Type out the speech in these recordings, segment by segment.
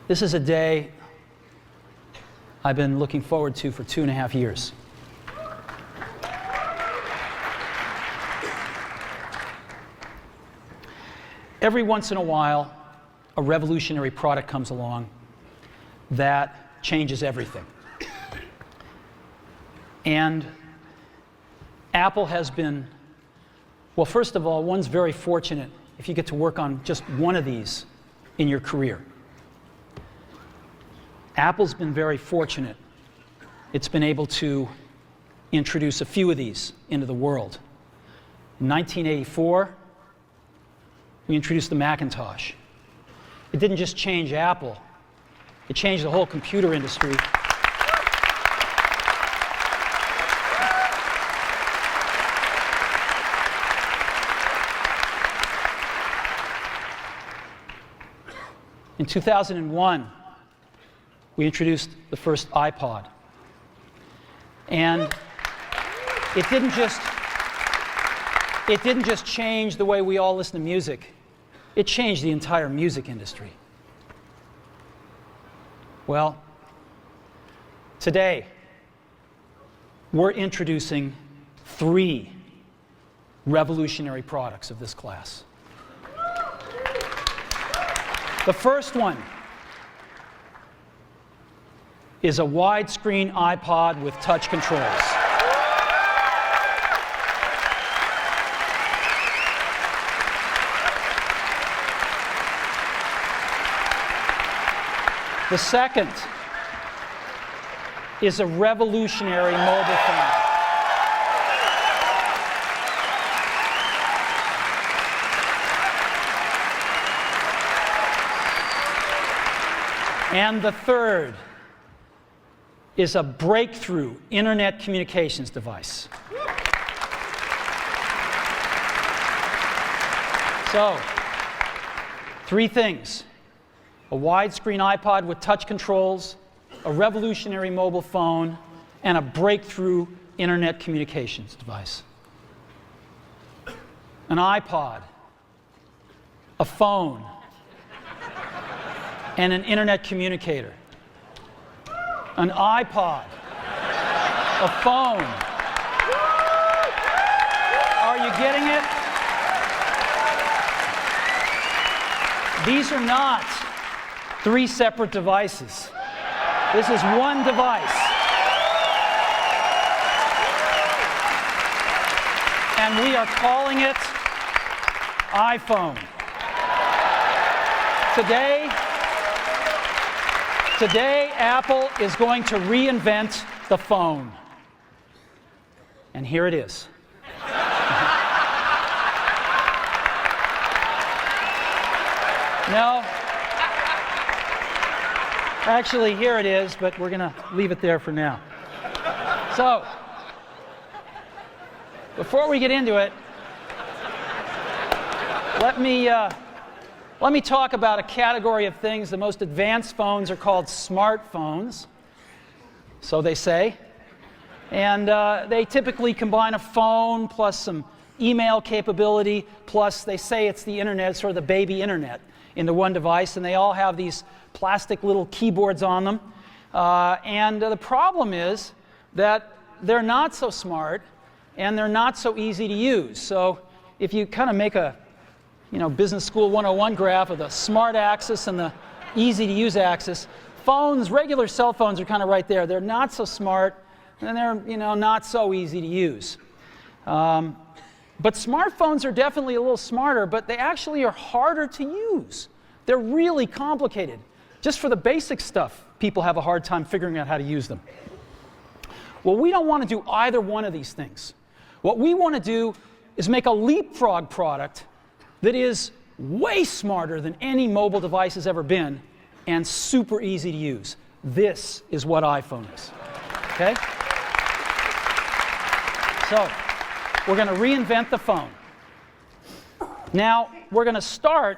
This is a day I've been looking forward to for 2.5 years. Every once in a while, a revolutionary product comes along that changes everything. And Apple has been, well, first of all, one's very fortunate if you get to work on just one of these in your career. Apple's been very fortunate. It's been able to introduce a few of these into the world. In 1984, we introduced the Macintosh. It didn't just change Apple, it changed the whole computer industry. In 2001, we introduced the first iPod. And it didn't just change the way we all listen to music. It changed the entire music industry. Well, today, we're introducing 3 revolutionary products of this class. The first one is a widescreen iPod with touch controls. The second is a revolutionary mobile phone. And the third is a breakthrough internet communications device. So, 3 things. A widescreen iPod with touch controls, a revolutionary mobile phone, and a breakthrough internet communications device. An iPod, a phone, and an internet communicator. An iPod, a phone. Are you getting it? These are not 3 separate devices. This is one device. And we are calling it iPhone. Today, Apple is going to reinvent the phone. And here it is. No. Actually, here it is, but we're going to leave it there for now. So, before we get into it, let me talk about a category of things. The most advanced phones are called smartphones, so they say. And they typically combine a phone plus some email capability, plus they say it's the internet, sort of the baby internet, into one device, and they all have these plastic little keyboards on them. And the problem is that they're not so smart, and they're not so easy to use. So if you kind of make a Business School 101 graph of the smart axis and the easy to use axis, phones, regular cell phones are kind of right there. They're not so smart, and they're not so easy to use. But smartphones are definitely a little smarter, but they actually are harder to use. They're really complicated. Just for the basic stuff, people have a hard time figuring out how to use them. Well, we don't want to do either one of these things. What we want to do is make a leapfrog product that is way smarter than any mobile device has ever been and super easy to use. This is what iPhone is. Okay? So, we're going to reinvent the phone. Now, we're going to start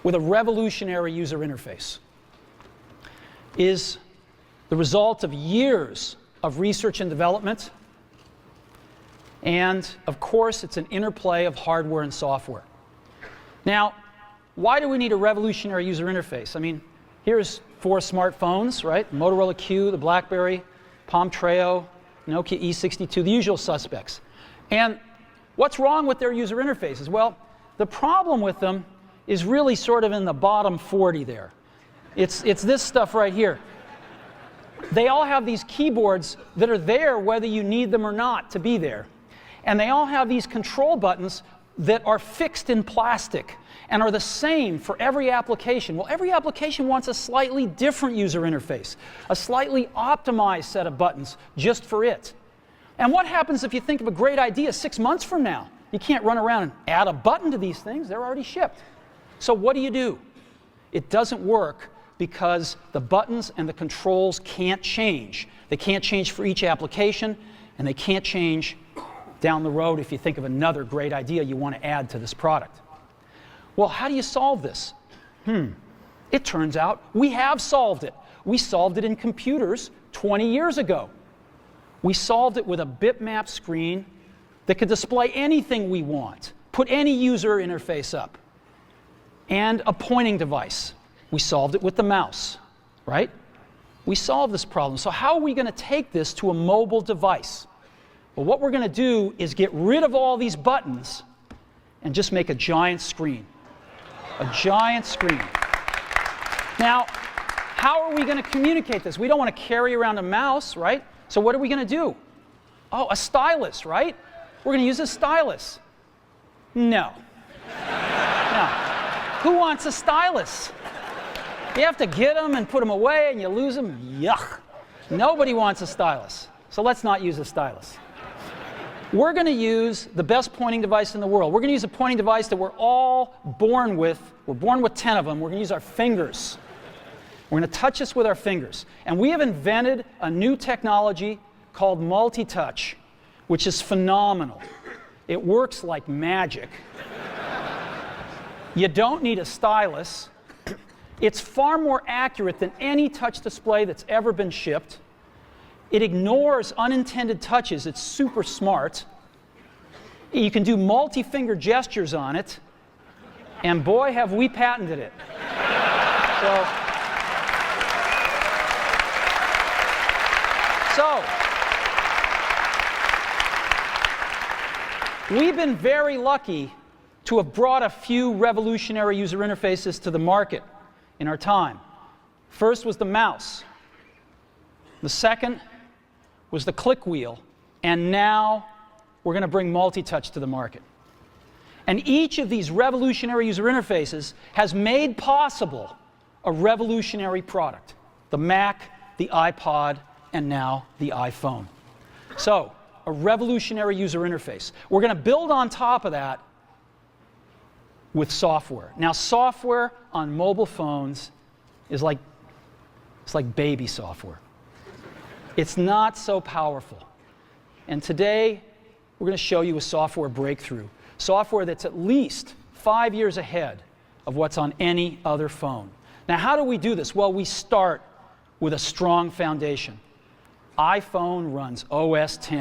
with a revolutionary user interface. Is the result of years of research and development, and of course it's an interplay of hardware and software. Now, why do we need a revolutionary user interface? I mean, here's 4 smartphones, right? Motorola Q, the BlackBerry, Palm Treo, Nokia E62, the usual suspects. And what's wrong with their user interfaces? Well, the problem with them is really sort of in the bottom 40 there. It's this stuff right here. They all have these keyboards that are there whether you need them or not to be there. And they all have these control buttons that are fixed in plastic and are the same for every application. Well, every application wants a slightly different user interface, a slightly optimized set of buttons just for it. And what happens if you think of a great idea 6 months from now? You can't run around and add a button to these things. They're already shipped. So what do? It doesn't work because the buttons and the controls can't change. They can't change for each application, and they can't change down the road if you think of another great idea you want to add to this product. Well, how do you solve this? It turns out we have solved it. We solved it in computers 20 years ago. We solved it with a bitmap screen that could display anything we want, put any user interface up, and a pointing device. We solved it with the mouse, right? We solved this problem. So how are we going to take this to a mobile device? Well, what we're going to do is get rid of all these buttons and just make a giant screen. A giant screen. Now, how are we going to communicate this? We don't want to carry around a mouse, right? So what are we going to do? Oh, a stylus, right? We're going to use a stylus. No. No. Who wants a stylus? You have to get them and put them away and you lose them. Yuck. Nobody wants a stylus. So let's not use a stylus. We're going to use the best pointing device in the world. We're going to use a pointing device that we're all born with. We're born with 10 of them. We're going to use our fingers. We're going to touch this with our fingers. And we have invented a new technology called multi-touch, which is phenomenal. It works like magic. You don't need a stylus. It's far more accurate than any touch display that's ever been shipped. It ignores unintended touches. It's super smart. You can do multi-finger gestures on it. And boy, have we patented it. So, we've been very lucky to have brought a few revolutionary user interfaces to the market in our time. First was the mouse. The second was the click wheel. And now we're going to bring multi-touch to the market. And each of these revolutionary user interfaces has made possible a revolutionary product. The Mac, the iPod, and now the iPhone. So, a revolutionary user interface. We're going to build on top of that with software. Now, software on mobile phones is like baby software. It's not so powerful. And today, we're going to show you a software breakthrough. Software that's at least 5 years ahead of what's on any other phone. Now, how do we do this? Well, we start with a strong foundation. iPhone runs OS X.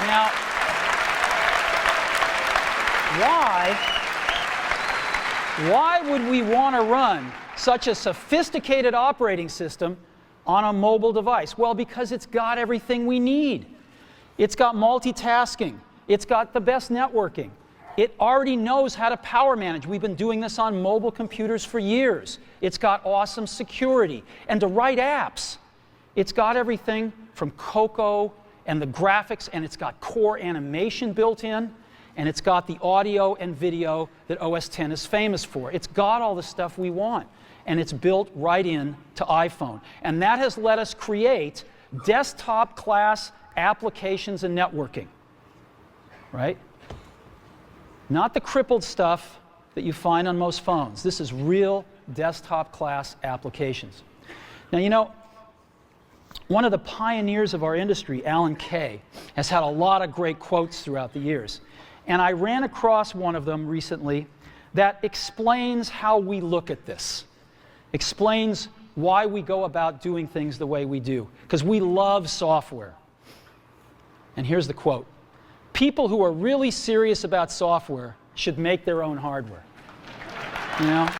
Now, why would we want to run such a sophisticated operating system on a mobile device? Well, because it's got everything we need. It's got multitasking. It's got the best networking. It already knows how to power manage. We've been doing this on mobile computers for years. It's got awesome security. And to write apps, it's got everything from Cocoa and the graphics, and it's got core animation built in, and it's got the audio and video that OS X is famous for. It's got all the stuff we want, and it's built right in to iPhone. And that has let us create desktop-class applications and networking, right? Not the crippled stuff that you find on most phones. This is real desktop-class applications. Now, you know, one of the pioneers of our industry, Alan Kay, has had a lot of great quotes throughout the years. And I ran across one of them recently that explains how we look at this, explains why we go about doing things the way we do, because we love software. And here's the quote: people who are really serious about software should make their own hardware. You know?